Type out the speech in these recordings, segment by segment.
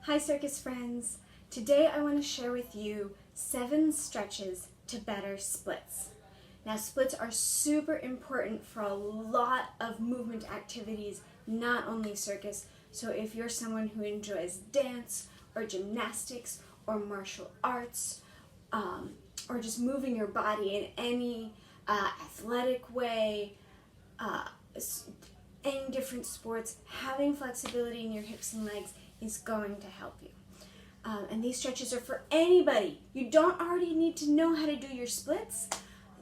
Hi circus friends! Today I want to share with you 7 stretches to better splits. Now splits are super important for a lot of movement activities, not only circus. So if you're someone who enjoys dance or gymnastics or martial arts or just moving your body in any athletic way, any different sports, having flexibility in your hips and legs is going to help you. And these stretches are for anybody. You don't already need to know how to do your splits.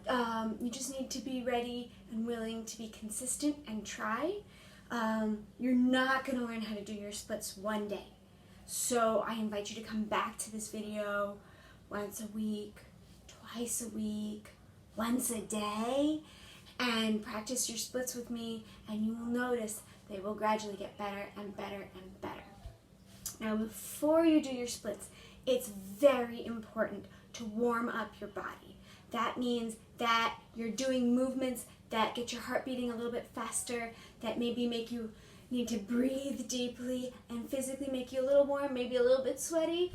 You just need to be ready and willing to be consistent and try. You're not going to learn how to do your splits one day. So I invite you to come back to this video once a week, twice a week, once a day, and practice your splits with me, and you will notice they will gradually get better and better and better. Now, before you do your splits, it's very important to warm up your body. That means that you're doing movements that get your heart beating a little bit faster, that maybe make you need to breathe deeply and physically make you a little warm, maybe a little bit sweaty.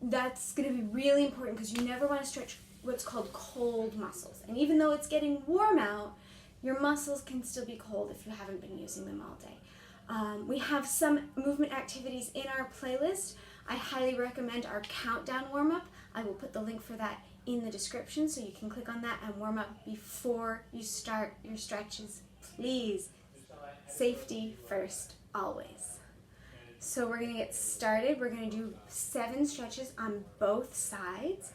That's going to be really important because you never want to stretch what's called cold muscles. And even though it's getting warm out, your muscles can still be cold if you haven't been using them all day. We have some movement activities in our playlist. I highly recommend our countdown warm-up. I will put the link for that in the description so you can click on that and warm up before you start your stretches. Please, safety first, always. So we're going to get started. We're going to do 7 stretches on both sides.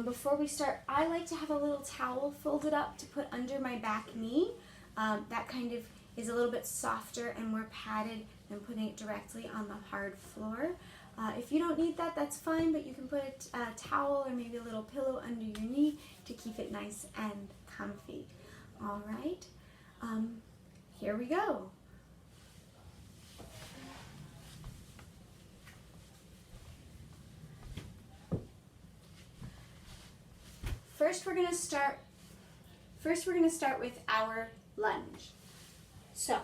Before we start, I like to have a little towel folded up to put under my back knee. That kind of is a little bit softer and more padded than putting it directly on the hard floor. If you don't need that, that's fine, but you can put a towel or maybe a little pillow under your knee to keep it nice and comfy. All right, here we go. First we're going to start with our lunge. So,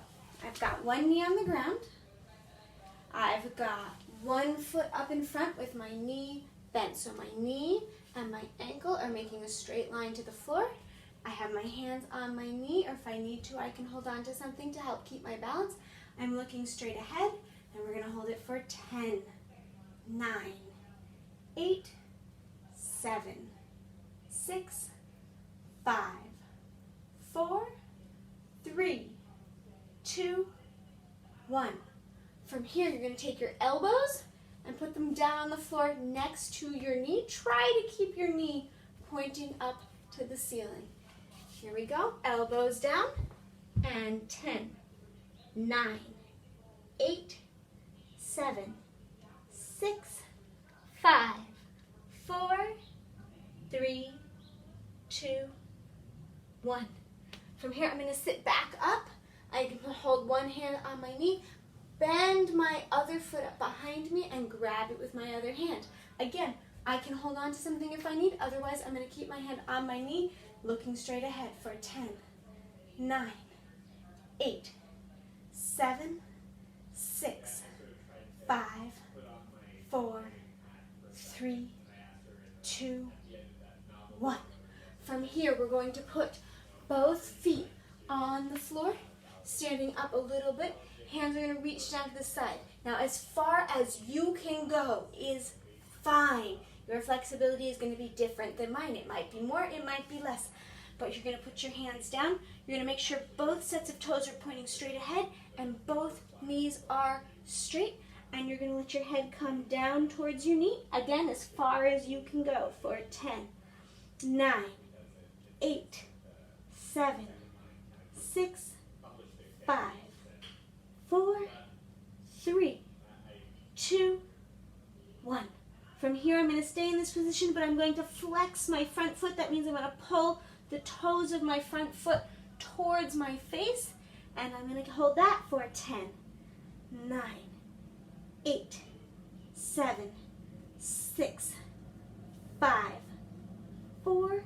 I've got one knee on the ground. I've got one foot up in front with my knee bent. So my knee and my ankle are making a straight line to the floor. I have my hands on my knee, or if I need to, I can hold on to something to help keep my balance. I'm looking straight ahead, and we're going to hold it for 10, 9, 8, 7, 6, 5, 4, 3, 2, 1. From here, you're going to take your elbows and put them down on the floor next to your knee. Try to keep your knee pointing up to the ceiling. Here we go. Elbows down. And 10, 9, 8, 7, 6, 5, 4, 3, 2, 1. From here, I'm going to sit back up. I can hold one hand on my knee, bend my other foot up behind me, and grab it with my other hand. Again, I can hold on to something if I need. Otherwise, I'm going to keep my hand on my knee, looking straight ahead for 10, 9, 8, 7, 6, 5, 4, 3, 2, 1. From here, we're going to put both feet on the floor, standing up a little bit. Hands are going to reach down to the side. Now, as far as you can go is fine. Your flexibility is going to be different than mine. It might be more, it might be less. But you're going to put your hands down. You're going to make sure both sets of toes are pointing straight ahead and both knees are straight. And you're going to let your head come down towards your knee. Again, as far as you can go for 10, 9, 8, 7, 6, 5, 4, 3, 2, 1. From here, I'm going to stay in this position, but I'm going to flex my front foot. That means I'm going to pull the toes of my front foot towards my face, and I'm going to hold that for 10, 9, 8, 7, 6, 5, 4,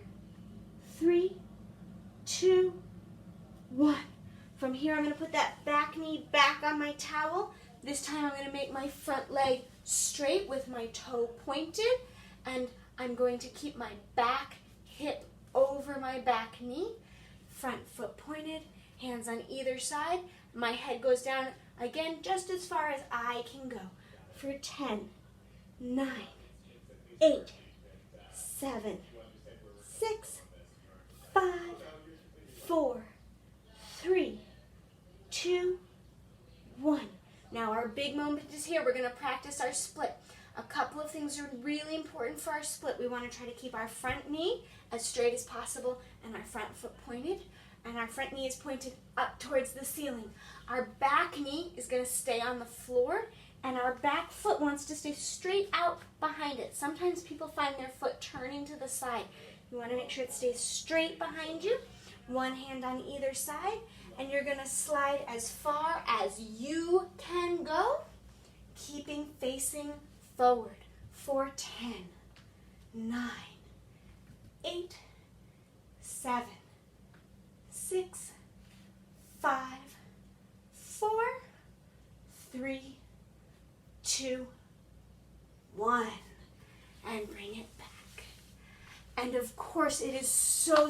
3, 2, 1. From here, I'm going to put that back knee back on my towel, This time I'm going to make my front leg straight with my toe pointed, and I'm going to keep my back hip over my back knee, front foot pointed, hands on either side. My head goes down again just as far as I can go for 10, 9, 8, 7, 6, 5, 4, 3, 2, 1. Now our big moment is here. We're going to practice our split. A couple of things are really important for our split. We want to try to keep our front knee as straight as possible and our front foot pointed. And our front knee is pointed up towards the ceiling. Our back knee is going to stay on the floor, and our back foot wants to stay straight out behind it. Sometimes people find their foot turning to the side. You want to make sure it stays straight behind you. One hand on either side, and you're going to slide as far as you can go, keeping facing forward for 10, 9, 8, 7, 6, 5, 4, 3, 2, 1, and bring it back. And of course, it is so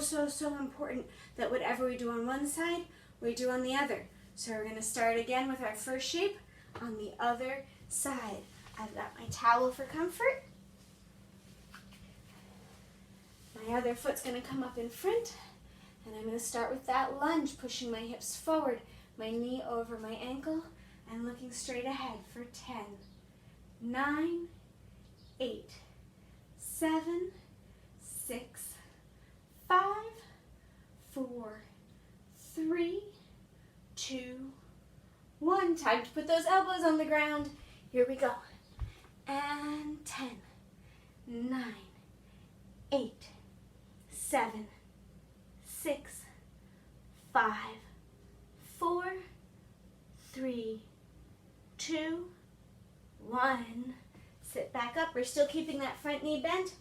important that whatever we do on one side, we do on the other. So we're going to start again with our first shape on the other side. I've got my towel for comfort. My other foot's going to come up in front. And I'm going to start with that lunge, pushing my hips forward, my knee over my ankle, and looking straight ahead for 10, 9, 8, 7, 6, 5, 4, 3, 2, 1. Time to put those elbows on the ground. Here we go. And 10, 9, 8, 7, 6, 5, 4, 3, 2, 1. Sit back up. We're still keeping that front knee bent.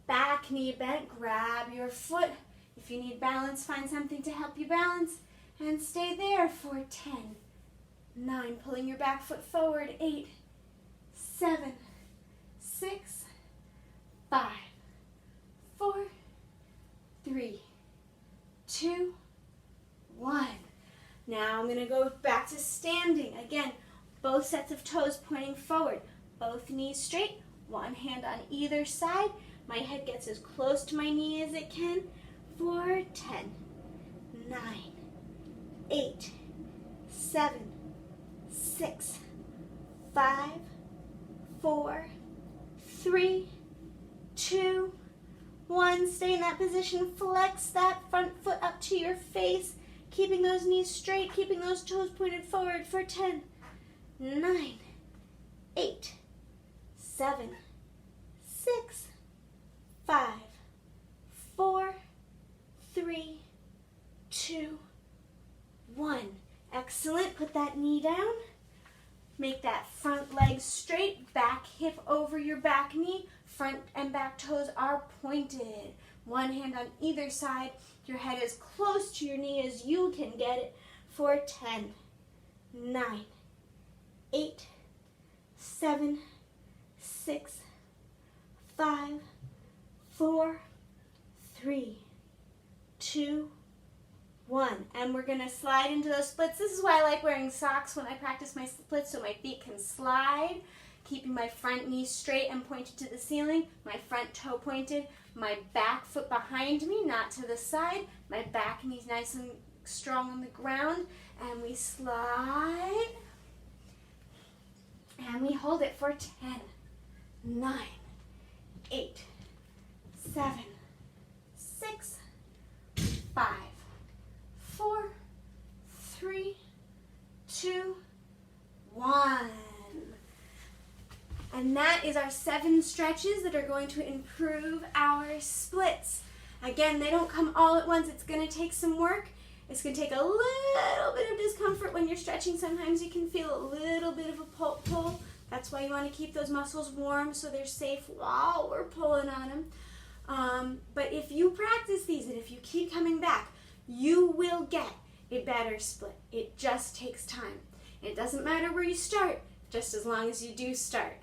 Back knee bent. Grab your foot. If you need balance, find something to help you balance. And stay there for 10, 9. Pulling your back foot forward. 8, 7, 6, 5, 4, 3, 2, 1. Now I'm going to go back to standing. Again, both sets of toes pointing forward. Both knees straight. One hand on either side. My head gets as close to my knee as it can for 10, 9, 8, 7, 6, 5, 4, 3, 2, 1. Stay in that position. Flex that front foot up to your face. Keeping those knees straight. Keeping those toes pointed forward for 10, 9, 8, 7, 6, 5, 4, 3, 2, 1. Excellent. Put that knee down. Make that front leg straight. Back hip over your back knee. Front and back toes are pointed. One hand on either side. Your head as close to your knee as you can get it for 10, 9, 8, 7, 6, 5, 4, 3, 2, 1. And we're going to slide into those splits. This is why I like wearing socks when I practice my splits, so my feet can slide. Keeping my front knee straight and pointed to the ceiling, my front toe pointed, my back foot behind me, not to the side, my back knee's nice and strong on the ground, and we slide, and we hold it for 10, 9, 8, 7, 6, 5, 4, 3, 2, 1. And that is our 7 stretches that are going to improve our splits. Again, they don't come all at once. It's going to take some work. It's going to take a little bit of discomfort when you're stretching. Sometimes you can feel a little bit of a pull. That's why you want to keep those muscles warm so they're safe while we're pulling on them. But if you practice these and if you keep coming back, you will get a better split. It just takes time. It doesn't matter where you start. just as long as you do start.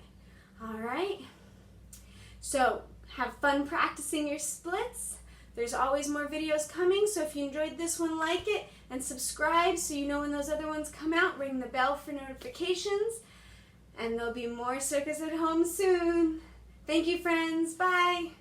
All right? So have fun practicing your splits. There's always more videos coming, so if you enjoyed this one, like it and subscribe so you know when those other ones come out. Ring the bell for notifications, and there'll be more Circus at Home soon. Thank you, friends. Bye.